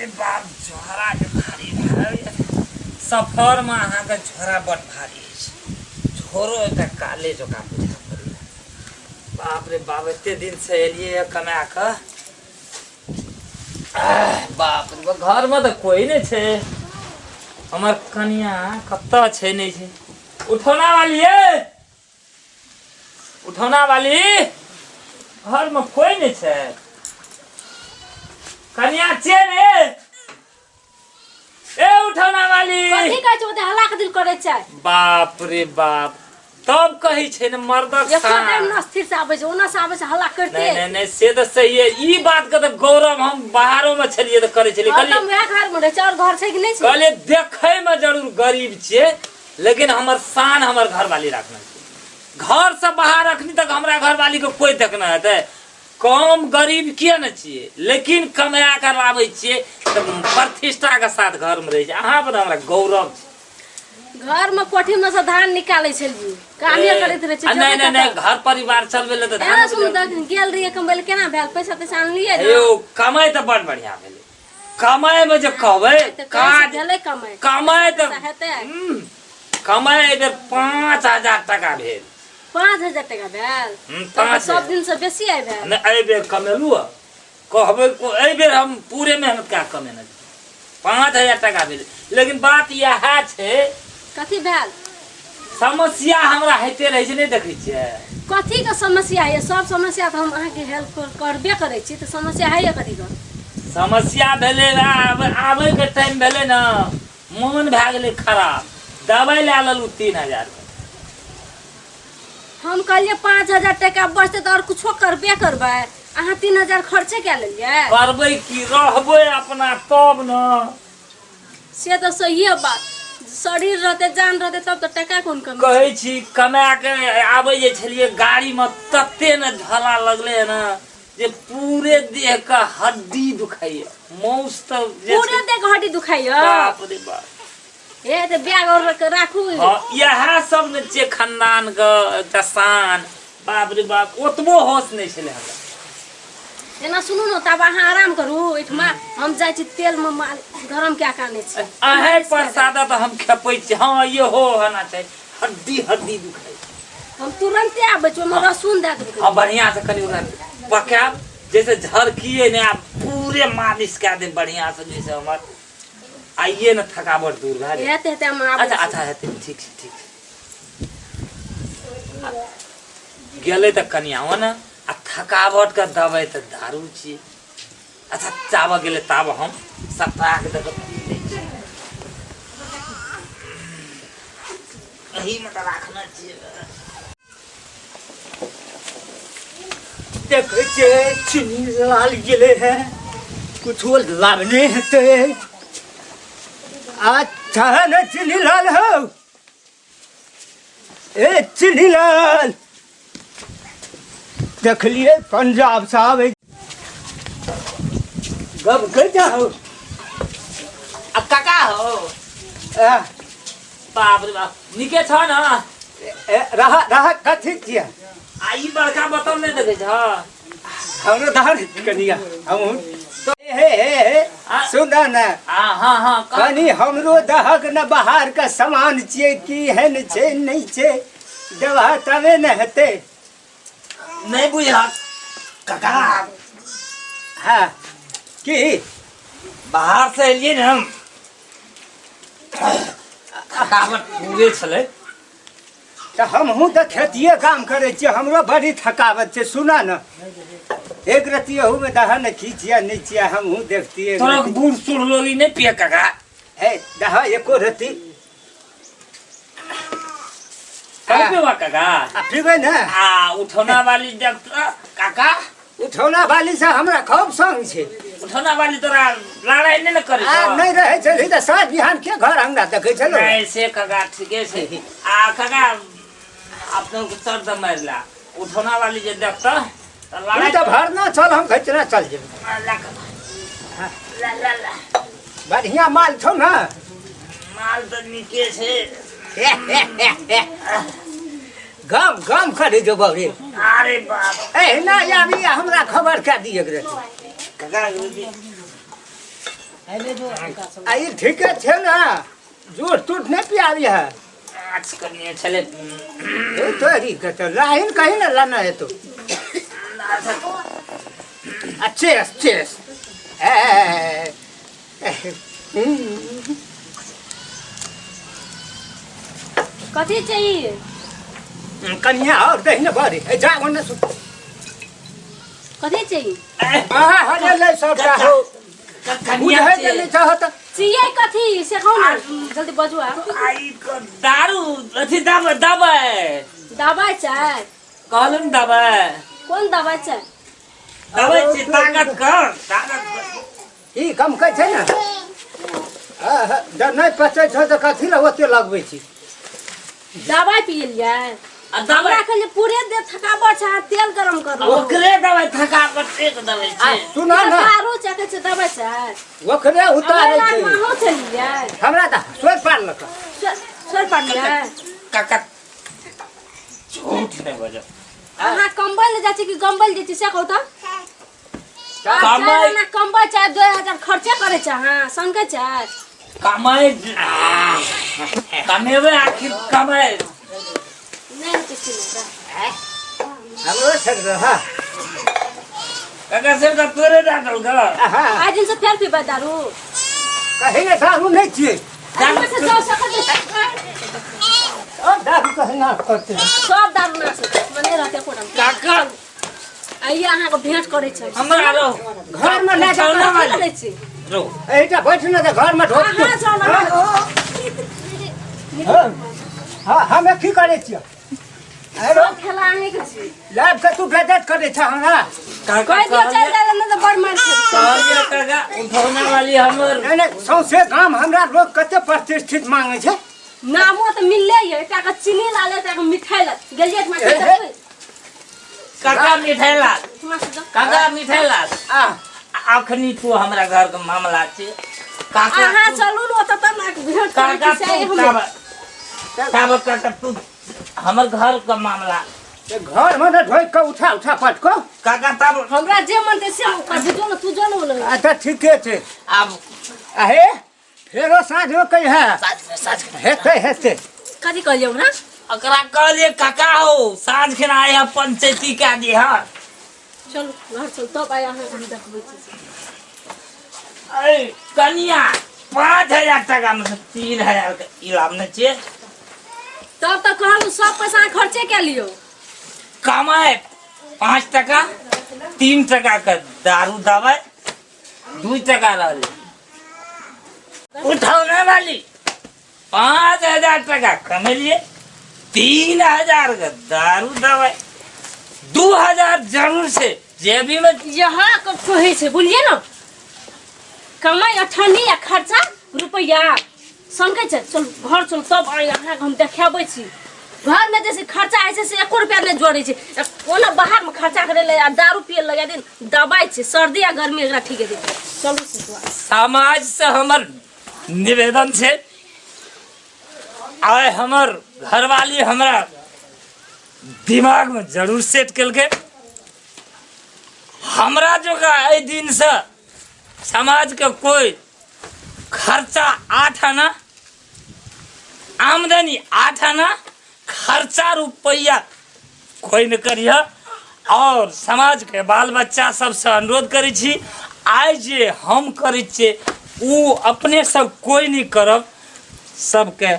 रे बाप झोरा के भारी भारी सफर में अहाँ के झोरा बड़ भारी है झोरो एक काले जो काम बुझा पड़ी बाप रे बाप एते दिन से एलिए कमा के बाप रे घर में तो कोई नहीं छे हमर कनिया कत्ता छे नहीं छे उठौना वाली है उठौना वाली घर में कोई नहीं छे कनिया छे ने ए उठौना वाली कथि कहै छै ओते हल्ला के दिल करे छै बाप रे बाप तब कही छे न मर्दक एक टाइम न स्थिर से आबै छै ओना से आबै छै हल्ला करते नहीं नहीं से तो सही है ई बात के तो गौरव हम बाहरों में छलिए तो करे छलिए कहलिए हम वह घर में रहे छै और घर छै कि नहीं छै कहलिए देखे में जरूर गरीब छे लेकिन हमर शान हमर घर वाली रखना छे घर से बाहर रखनी तक हमरा घर वाली को कोई देखना है कम गरीब किए न छिए लेकिन कमा कर लाबै छिए तो प्रतिष्ठा के साथ घर में रह छै अहाँ पर हमरा गौरव छै घर में कोठी में से धान निकाले छलिए कालिए करैत रहे छै नहीं नहीं नहीं घर परिवार चलबे ले तो धान सुन गेल रहिए कमबैल केना भेल पैसा तैसा आनलिए यो कमाई तो बड़ बढ़िया भेले कमाई में जो कहबै काज भेलै कमाई कमाई तो हेतै कमाई इधर 5000 टका भेल 5000 टका भेल पाँच सब दिन से बेसी आइ भेल नहीं ए बेर कमेलु कहबै को ए बेर हम पूरे मेहनत का कमेने 5000 टका भेल लेकिन बात यह छै कथि भेल समस्या हमरा हेते रहे छै नहीं देखै छियै कथि के समस्या है सब समस्या तो हम अहाँ के हेल्प करबे करै छी तो समस्या है कथि के समस्या भेले आबै के टाइम भेले ना मन भए गेलै खराब दवाई ले लेलु 3000 हम कहलिए 5000 टका बचते तो और कुछो करबे करबै अहाँ 3000 खर्चे क्या लेलिए करबै की रहबै अपना तब न से तो सही है बात शरीर रहते जान रहते तब तो टका कोन कमी कहै छी कमा के आबै जे छलिए गाड़ी में तत्ते न झला लगले न जे पूरे देह का हड्डी दुखाइए मौस तो पूरे देह का हड्डी दुखाइए बाप रे बाप ए त ब्याग और राखू हां यह सब न छे खानदान का एकटा शान बाप रे बाप ओतबो होश नहीं छले हमरा एना सुनू न तब अहाँ आराम करू इठमा हम जाय छी तेल में गरम क्या काने छी अहे प्रसाद तो हम खेपै छी हां ये हो होना चाहिए हड्डी हड्डी दुखाइ हम तुरंत आबै छी में लहसुन दे देबै हां बढ़िया से कनी उना पकाब जैसे झरकिए ने आप पूरे मालिश कर दे बढ़िया से जैसे हमर आइए न थकावट दूर भए जाए हेते हेते हम आबै अच्छा अच्छा हेते ठीक गेले त कनिया हो ना आ थकावट का दवाई तो दारू छी अच्छा चावा गेले ताब हम सप्ताह के तक पी लै छी एही में राखना छी देखे छे चीनी लाल गेले हैं कुछ लाभ नहीं हेते अच्छा न चीनी लाल हो ए चीनी लाल देख लिए पंजाब साहब गब कर जाओ अब काका हो बाप रे बाप निके छ न रहा रहा कथी किया आई बड़का बतल नहीं देखे छ हमरो धान कनिया हम तो हे सुन ना हां हां कनी हमरो दहक न बाहर का सामान छिए की है न छे नहीं छे दवा तवे न हेते नहीं बुझा काका हाँ की बाहर से एलिए न हम थकावट पूरे छले तो हमहूँ तो खेतिए काम करे छे हमरो बड़ी थकावट छे सुना न एक रति हूँ में दहा न खींचिया नहीं चिया हमहूँ देखती है तोरा बूढ़ सुर लोगी नहीं पिए काका है दहा एको रति कब हुआ काका ठीक है ना उठौना वाली डॉक्टर काका उठौना वाली से हमरा खूब संग छे उठौना वाली तोरा लड़ाई नहीं न करे नहीं रहे छे त साँझ बिहान के घर अंगना देखे छलो ऐसे काका ठीके छे काका अपने को सर दम मारला उठौना वाली जे डॉक्टर लड़ाई तो भरना चल हम घचना चल जेबे ला ला ला बढ़िया माल छौ ना माल तो निके छे गम गम करे जो बौरे अरे बाप ए ना याबी हमरा खबर कर दिए रे काका आई ठीक है ना जोर टूट नहीं पियारी है आज करनी चले ए तोरी के तो लाइन कहीं ना लाना है तो अच्छे अच्छे कथी चाहिए कन्या और दही बारी जाओ ना कथी चाहिए हरे ले सब हो कन्या बुझे के नहीं चाहत चाहिए कथी से खाओ ना जल्दी बजू आई को दारू अथी दबाई दबाई दवाई चाय कहलू न दबाई कौन दवाई चाय दबाई छी ताकत ई कम कहै छै ना जब नहीं पचै छ त कथी ल ओते लगबै छी दवाई पिए लिया आ हमरा दबाई खले पूरे दे थकावट छै तेल गरम कर लो ओकरे दबाई थकावट एक दबाई छै सुना ना दारू चके छै दवाई चाय ओकरे उतारै छै माहो चलिए हमरा त सोच पारलक सर पड़ लिया काका झूठ नहीं बजा अहाँ कंबल ले जाछी कि गंबल जे से कहू त कमाई ना कंबल चाय 2000 खर्चा करे छै हां संगे चाय कमाई कमेबे आखिर कमाई नहीं किसी ने हमरो छक रहा काका से का तोरे डाटल ग आज दिन से फेर पीबा दारू कहीं ने दारू नहीं छिए दारू से जाओ सकत और दारू कहीं ना करते सब दारू ना से मने रहते कोडम काका आइए अहाँ को भेंट करे छै हमरा रो घर में ना चलना वाली करे छी रो एटा बैठ न त घर में ढोक हां चल हां हमें की करे छिए हेलो खेला आने के छी लाइव के तू बेदत करे छ हमरा काका कह दियो चल जा न त बड़ मार छै कहलिए काका उठौना वाली हमर नहीं नहीं सौसे गांव हमरा लोग कते प्रतिष्ठित मांगे छै नामो त मिलले ये एकटा के चीनी लाले एकटा के मिठाई ला गेलिए त मार काका मिठाई ला छै काका मिठाई ला आ अखनी तू हमरा घर के मामला छै काका अहाँ चलू न त ना भेंट काका करे तू छी तब काका तू हमर घर का मामला ते घर में ढोक के उठा पटको काका तब हमरा जे मन ते से कर दो न तू जो न अच्छा ठीके छै अब आहे फेरो साँझ में कही है साँझ हेते कथी कहलियौ ना अकरा कहलिए काका हो साँझ के आए हैं पंचायती का दी है चल घर चल तब आया अहाँ हम देखबै छी अरे कनिया 5000 टका में से 3000 का इलाम न छे तब तक कहलू सब पैसा खर्चे के लियो कमाए 5 टका 3 टका का दारू दवाई 2 टका रहले उठौने वाली 5000 टका कमेलिए 3000 का दारू दवाई 2000 जरूर से जेबी में यहाँ कब कहे छै बोलिए ना कमाई अठनी या खर्चा रुपया संगे छै चल घर चल तब आइ अहाँ हम देखाबै छी घर में जैसे खर्चा है से 1 रुपया नहीं जोड़े छै ओना बाहर में खर्चा करे ले आ दारू पिए लगा दिन दवाई छै सर्दी या गर्मी एकरा ठीक है चलू से समाज से हमर निवेदन छै आए हमर घरवाली हमरा दिमाग में जरूर सेट केलके हमरा जो का ए दिन से समाज के कोई खर्चा 8 आना आमदनी 8 आना खर्चा रुपया कोई न करिए और समाज के बाल बच्चा सबसे अनुरोध करै छी आइ जे हम करै छियै उ अपने सब कोई नहीं करब सबके